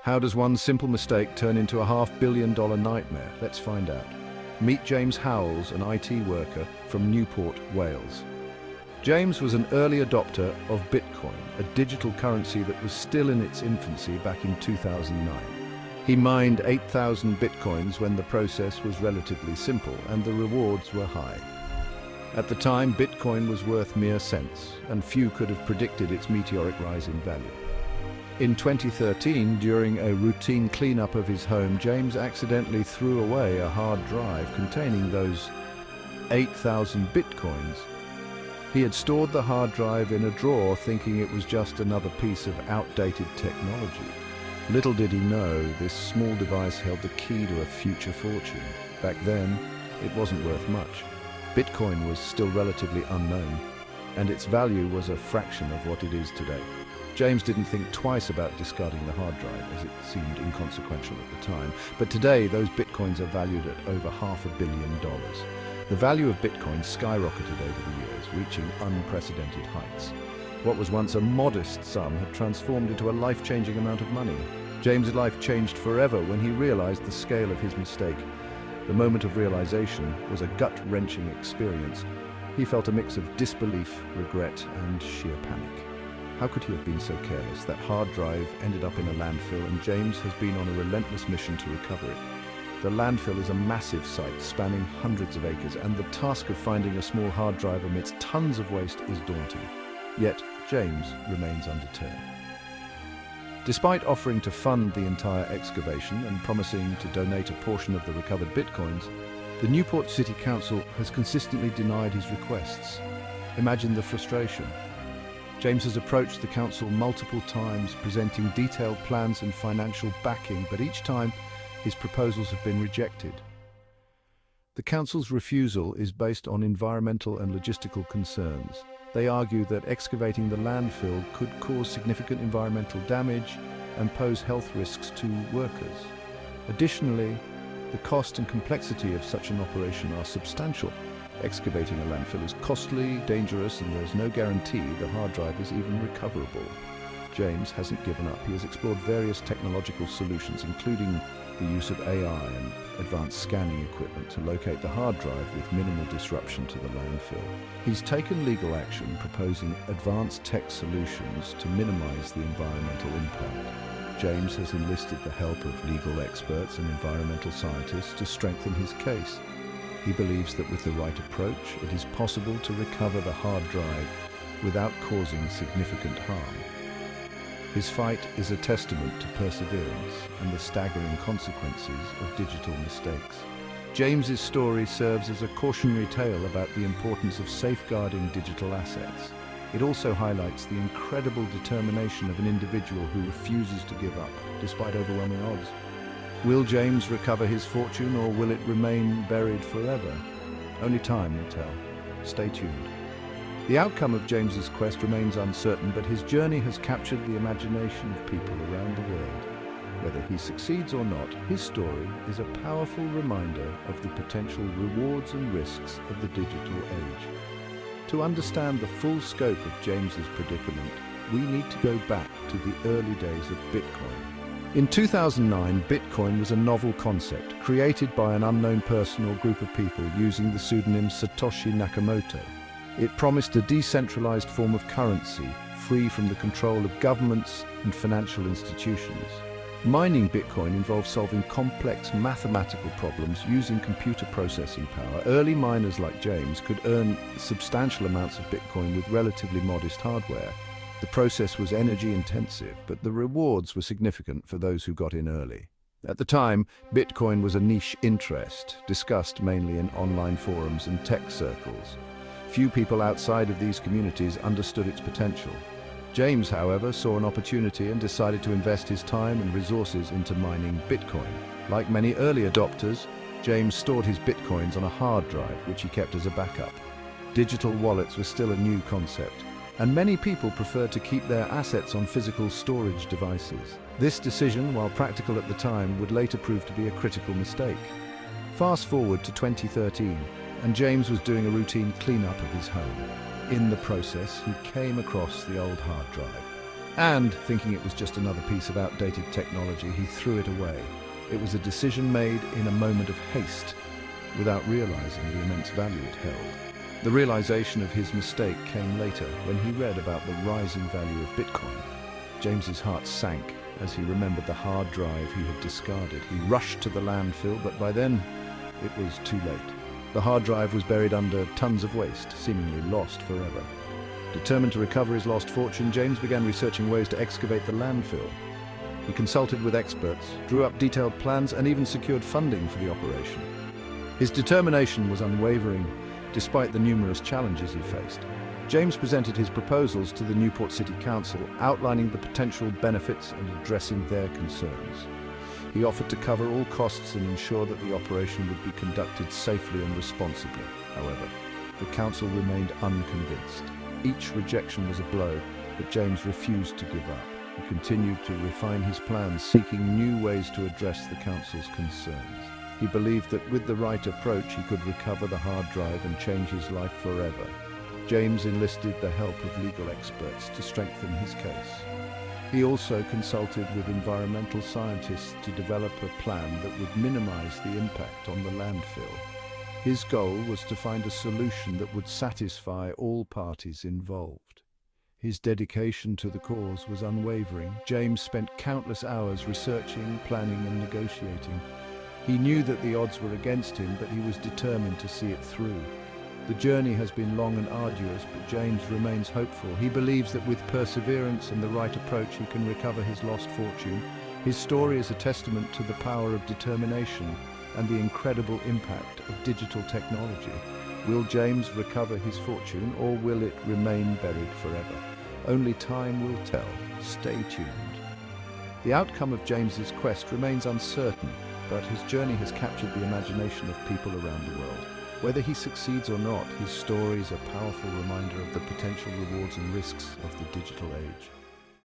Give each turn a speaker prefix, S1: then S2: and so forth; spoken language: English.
S1: How does one simple mistake turn into a $500 million nightmare? Let's find out. Meet James Howells, an IT worker from Newport, Wales. James was an early adopter of Bitcoin, a digital currency that was still in its infancy back in 2009. He mined 8,000 Bitcoins when the process was relatively simple and the rewards were high. At the time, Bitcoin was worth mere cents, and few could have predicted its meteoric rise in value. In 2013, during a routine cleanup of his home, James accidentally threw away a hard drive containing those 8,000 Bitcoins. He had stored the hard drive in a drawer, thinking it was just another piece of outdated technology. Little did he know, this small device held the key to a future fortune. Back then, it wasn't worth much. Bitcoin was still relatively unknown, and its value was a fraction of what it is today. James didn't think twice about discarding the hard drive, as it seemed inconsequential at the time. But today, those Bitcoins are valued at over $500 million. The value of Bitcoin skyrocketed over the years, reaching unprecedented heights. What was once a modest sum had transformed into a life-changing amount of money. James' life changed forever when he realized the scale of his mistake. The moment of realization was a gut-wrenching experience. He felt a mix of disbelief, regret, and sheer panic. How could he have been so careless? That hard drive ended up in a landfill, and James has been on a relentless mission to recover it. The landfill is a massive site spanning hundreds of acres, and the task of finding a small hard drive amidst tons of waste is daunting. Yet, James remains undeterred. Despite offering to fund the entire excavation and promising to donate a portion of the recovered Bitcoins, the Newport City Council has consistently denied his requests. Imagine the frustration. James has approached the council multiple times, presenting detailed plans and financial backing, but each time his proposals have been rejected. The council's refusal is based on environmental and logistical concerns. They argue that excavating the landfill could cause significant environmental damage and pose health risks to workers. Additionally, the cost and complexity of such an operation are substantial. Excavating a landfill is costly, dangerous, and there's no guarantee the hard drive is even recoverable. James hasn't given up. He has explored various technological solutions, including the use of AI and advanced scanning equipment to locate the hard drive with minimal disruption to the landfill. He's taken legal action, proposing advanced tech solutions to minimize the environmental impact. James has enlisted the help of legal experts and environmental scientists to strengthen his case. He believes that with the right approach, it is possible to recover the hard drive without causing significant harm. His fight is a testament to perseverance and the staggering consequences of digital mistakes. James's story serves as a cautionary tale about the importance of safeguarding digital assets. It also highlights the incredible determination of an individual who refuses to give up, despite overwhelming odds. Will James recover his fortune, or will it remain buried forever? Only time will tell. Stay tuned. The outcome of James's quest remains uncertain, but his journey has captured the imagination of people around the world. Whether he succeeds or not, his story is a powerful reminder of the potential rewards and risks of the digital age. To understand the full scope of James's predicament, we need to go back to the early days of Bitcoin. In 2009, Bitcoin was a novel concept created by an unknown person or group of people using the pseudonym Satoshi Nakamoto. It promised a decentralized form of currency, free from the control of governments and financial institutions. Mining Bitcoin involves solving complex mathematical problems using computer processing power. Early miners like James could earn substantial amounts of Bitcoin with relatively modest hardware. The process was energy intensive, but the rewards were significant for those who got in early. At the time, Bitcoin was a niche interest, discussed mainly in online forums and tech circles. Few people outside of these communities understood its potential. James, however, saw an opportunity and decided to invest his time and resources into mining Bitcoin. Like many early adopters, James stored his Bitcoins on a hard drive, which he kept as a backup. Digital wallets were still a new concept, and many people preferred to keep their assets on physical storage devices. This decision, while practical at the time, would later prove to be a critical mistake. Fast forward to 2013, and James was doing a routine cleanup of his home. In the process, he came across the old hard drive. And, thinking it was just another piece of outdated technology, he threw it away. It was a decision made in a moment of haste, without realizing the immense value it held. The realization of his mistake came later, when he read about the rising value of Bitcoin. James's heart sank as he remembered the hard drive he had discarded. He rushed to the landfill, but by then, it was too late. The hard drive was buried under tons of waste, seemingly lost forever. Determined to recover his lost fortune, James began researching ways to excavate the landfill. He consulted with experts, drew up detailed plans, and even secured funding for the operation. His determination was unwavering, despite the numerous challenges he faced. James presented his proposals to the Newport City Council, outlining the potential benefits and addressing their concerns. He offered to cover all costs and ensure that the operation would be conducted safely and responsibly. However, the council remained unconvinced. Each rejection was a blow, but James refused to give up. He continued to refine his plans, seeking new ways to address the council's concerns. He believed that with the right approach, he could recover the hard drive and change his life forever. James enlisted the help of legal experts to strengthen his case. He also consulted with environmental scientists to develop a plan that would minimize the impact on the landfill. His goal was to find a solution that would satisfy all parties involved. His dedication to the cause was unwavering. James spent countless hours researching, planning, and negotiating. He knew that the odds were against him, but he was determined to see it through. The journey has been long and arduous, but James remains hopeful. He believes that with perseverance and the right approach, he can recover his lost fortune. His story is a testament to the power of determination and the incredible impact of digital technology. Will James recover his fortune, or will it remain buried forever? Only time will tell. Stay tuned. The outcome of James's quest remains uncertain, but his journey has captured the imagination of people around the world. Whether he succeeds or not, his story is a powerful reminder of the potential rewards and risks of the digital age.